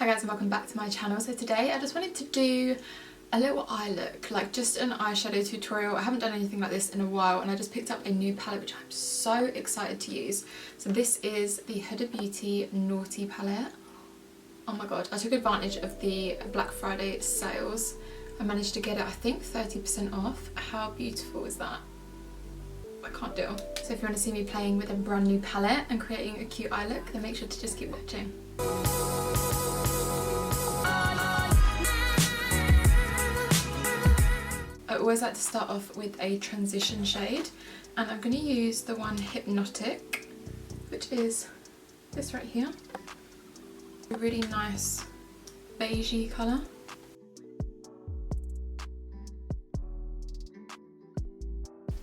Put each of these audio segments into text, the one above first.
Hi guys, and welcome back to my channel. So today I just wanted to do a little eye look, like just an eyeshadow tutorial. I haven't done anything like this in a while, and I just picked up a new palette which I'm so excited to use. So this is the Huda Beauty Naughty palette. Oh my god, I took advantage of the Black Friday sales. I managed to get it, I think, 30% off. How beautiful is that? I can't deal. So if you want to see me playing with a brand new palette and creating a cute eye look, then make sure to just keep watching. I always like to start off with a transition shade, and I'm going to use the one Hypnotic, which is this right here. A really nice beigey colour.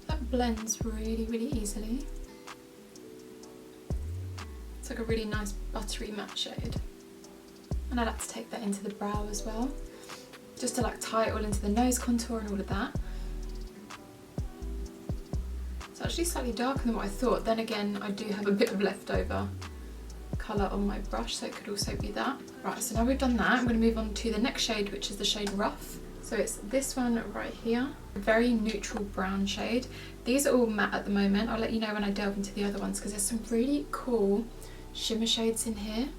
That blends really easily. It's like a really nice buttery matte shade. And I like to take that into the brow as well, just to like tie it all into the nose contour and all of that. It's actually slightly darker than what I thought. Then again, I do have a bit of leftover colour on my brush, so it could also be that. Right, so now we've done that, I'm going to move on to the next shade, which is the shade Rough. So it's this one right here, a very neutral brown shade. These are all matte at the moment. I'll let you know when I delve into the other ones, because there's some really cool shimmer shades in here.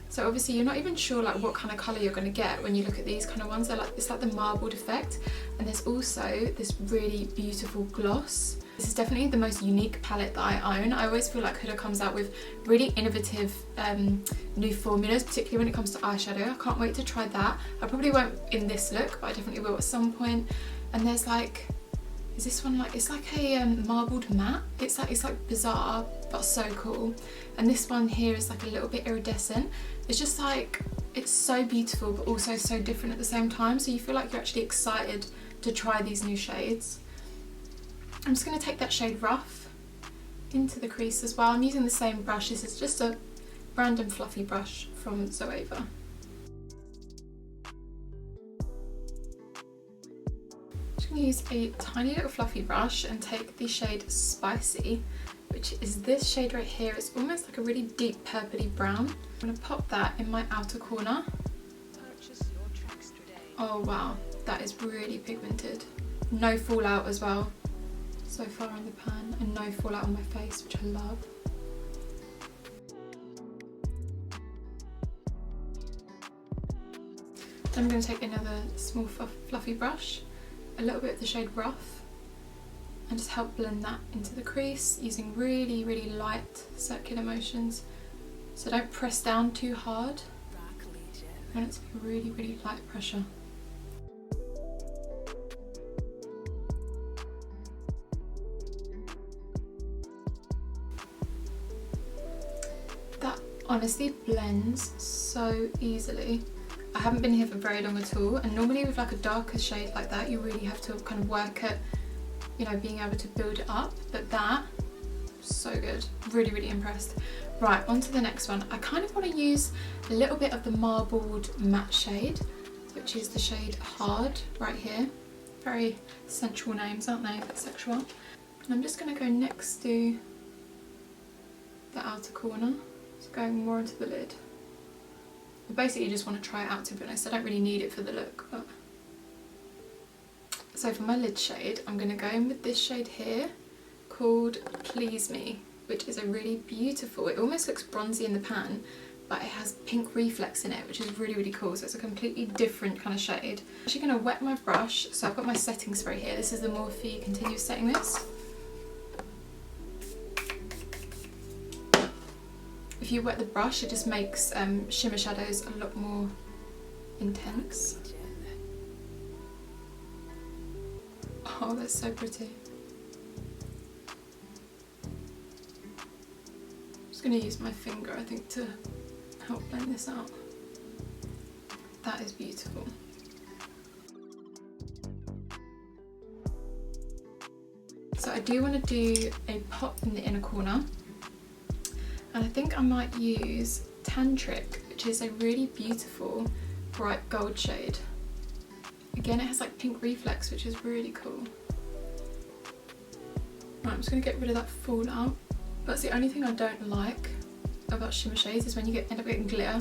So obviously you're not even sure like what kind of colour you're going to get when you look at these kind of ones. They're like, it's like the marbled effect, and there's also this really beautiful gloss. This is definitely the most unique palette that I own. I always feel like Huda comes out with really innovative new formulas, particularly when it comes to eyeshadow. I can't wait to try that. I probably won't in this look, but I definitely will at some point. And there's like, is this one like, it's like a marbled matte. It's like bizarre but so cool. And this one here is like a little bit iridescent. It's just like, it's so beautiful but also so different at the same time, so you feel like you're actually excited to try these new shades. I'm just going to take that shade Rough into the crease as well. I'm using the same brush. This is just a random fluffy brush from Zoeva. I'm going to use a tiny little fluffy brush and take the shade Spicy, which is this shade right here. It's almost like a really deep purpley brown. I'm going to pop that in my outer corner. Oh wow, that is really pigmented. No fallout as well so far on the pan, and no fallout on my face, which I love. Then I'm going to take another small fluffy brush, a little bit of the shade Rough, and just help blend that into the crease using really light circular motions. So don't press down too hard. I want it to be really light pressure. That honestly blends so easily. I haven't been here for very long at all, and normally with like a darker shade like that, you really have to kind of work at, you know, being able to build it up, but that, so good. Really impressed. Right, on to the next one. I kind of want to use a little bit of the marbled matte shade, which is the shade Hard right here. Very sensual names, aren't they? But sexual. And I'm just going to go next to the outer corner, so going more into the lid. I basically just want to try it out, to be honest. I don't really need it for the look, but... So for my lid shade, I'm going to go in with this shade here called Please Me, which is a really beautiful, it almost looks bronzy in the pan, but it has pink reflex in it, which is really cool. So it's a completely different kind of shade. I'm actually going to wet my brush. So I've got my setting spray here. This is the Morphe Continuous Setting Mist. If you wet the brush, it just makes shimmer shadows a lot more intense. Oh, that's so pretty. I'm just going to use my finger, I think, to help blend this out. That is beautiful. So I do want to do a pop in the inner corner. And I think I might use Tantric, which is a really beautiful bright gold shade. Again, it has like pink reflex, which is really cool. Right, I'm just going to get rid of that fallout. That's the only thing I don't like about shimmer shades, is when you end up getting glitter.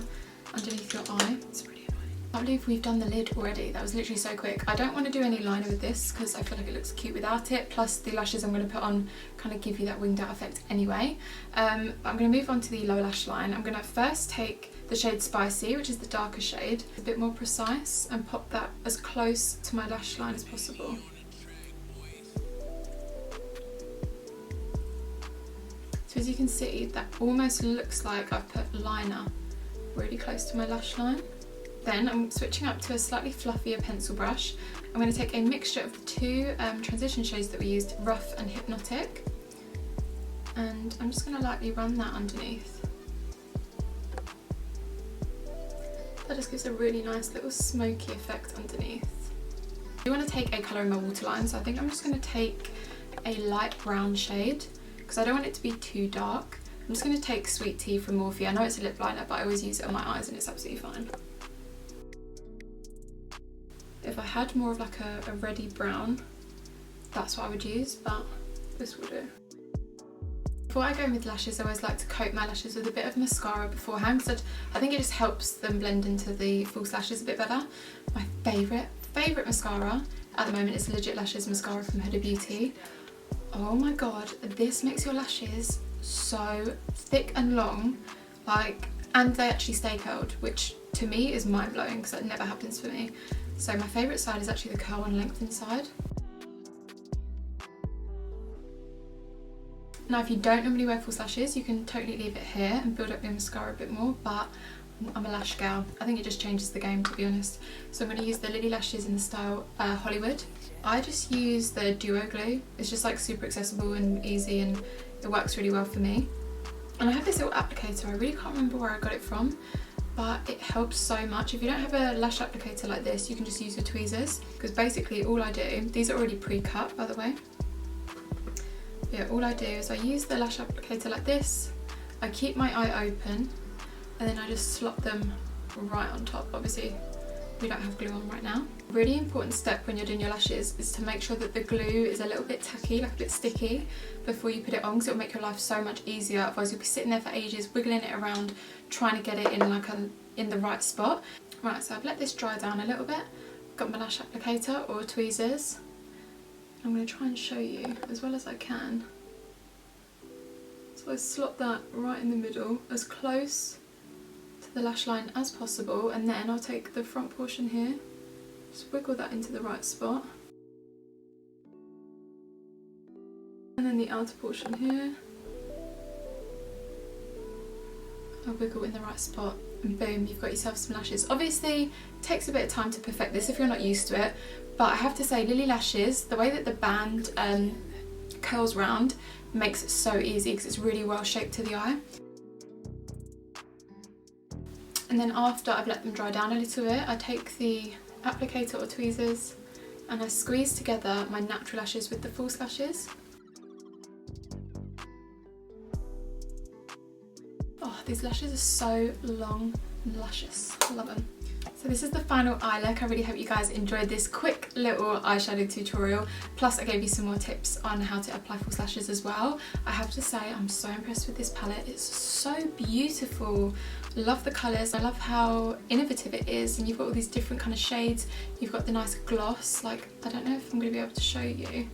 underneath your eye. It's really annoying. I can't believe we've done the lid already. That was literally so quick. I don't want to do any liner with this because I feel like it looks cute without it. Plus the lashes I'm going to put on kind of give you that winged out effect anyway. I'm going to move on to the lower lash line. I'm going to first take the shade Spicy, which is the darker shade, a bit more precise, and pop that as close to my lash line as possible. So as you can see, that almost looks like I've put liner really close to my lash line. Then I'm switching up to a slightly fluffier pencil brush. I'm going to take a mixture of the two transition shades that we used, Rough and Hypnotic, and I'm just going to lightly run that underneath. That just gives a really nice little smoky effect underneath. I want to take a colour in my waterline, so I think I'm just going to take a light brown shade because I don't want it to be too dark. I'm just going to take Sweet Tea from Morphe. I know it's a lip liner, but I always use it on my eyes and it's absolutely fine. If I had more of like a reddy brown, that's what I would use, but this will do. Before I go in with lashes, I always like to coat my lashes with a bit of mascara beforehand because I think it just helps them blend into the false lashes a bit better. My favourite mascara at the moment is Legit Lashes mascara from Huda Beauty. Oh my god, this makes your lashes so thick and long, and they actually stay curled, which to me is mind-blowing because that never happens for me. So my favourite side is actually the curl and lengthen side. Now if you don't normally wear false lashes, you can totally leave it here and build up your mascara a bit more, but I'm a lash gal. I think it just changes the game, to be honest. So I'm going to use the Lilly lashes in the style Hollywood. I just use the Duo Glue. It's just like super accessible and easy and it works really well for me. And I have this little applicator, I really can't remember where I got it from, but it helps so much. If you don't have a lash applicator like this, you can just use your tweezers, because basically all I do, these are already pre-cut by the way. Yeah, all I do is I use the lash applicator like this, I keep my eye open, and then I just slot them right on top. Obviously we don't have glue on right now. A really important step when you're doing your lashes is to make sure that the glue is a little bit tacky, like a bit sticky, before you put it on, because it'll make your life so much easier. Otherwise you'll be sitting there for ages wiggling it around trying to get it in the right spot. Right, so I've let this dry down a little bit. I've got my lash applicator or tweezers. I'm going to try and show you as well as I can. So I slot that right in the middle, as close to the lash line as possible, and then I'll take the front portion here, just wiggle that into the right spot, and then the outer portion here, I'll wiggle in the right spot, and boom, you've got yourself some lashes. Obviously it takes a bit of time to perfect this if you're not used to it, but I have to say Lilly lashes, the way that the band curls round makes it so easy because it's really well shaped to the eye. And then after I've let them dry down a little bit, I take the applicator or tweezers and I squeeze together my natural lashes with the false lashes. Oh, these lashes are so long and luscious. I love them. So this is the final eye look. I really hope you guys enjoyed this quick little eyeshadow tutorial. Plus I gave you some more tips on how to apply false lashes as well. I have to say I'm so impressed with this palette. It's so beautiful. Love the colours. I love how innovative it is, and you've got all these different kind of shades. You've got the nice gloss. Like, I don't know if I'm going to be able to show you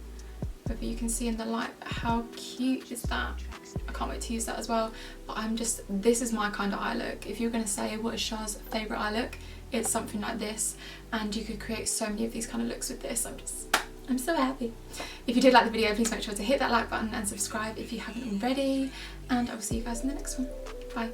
whether you can see in the light, but how cute is that? I can't wait to use that as well. But this is my kind of eye look. If you're going to say what is Char's favourite eye look, it's something like this, and you could create so many of these kind of looks with this. I'm so happy. If you did like the video, please make sure to hit that like button and subscribe if you haven't already, and I will see you guys in the next one. Bye.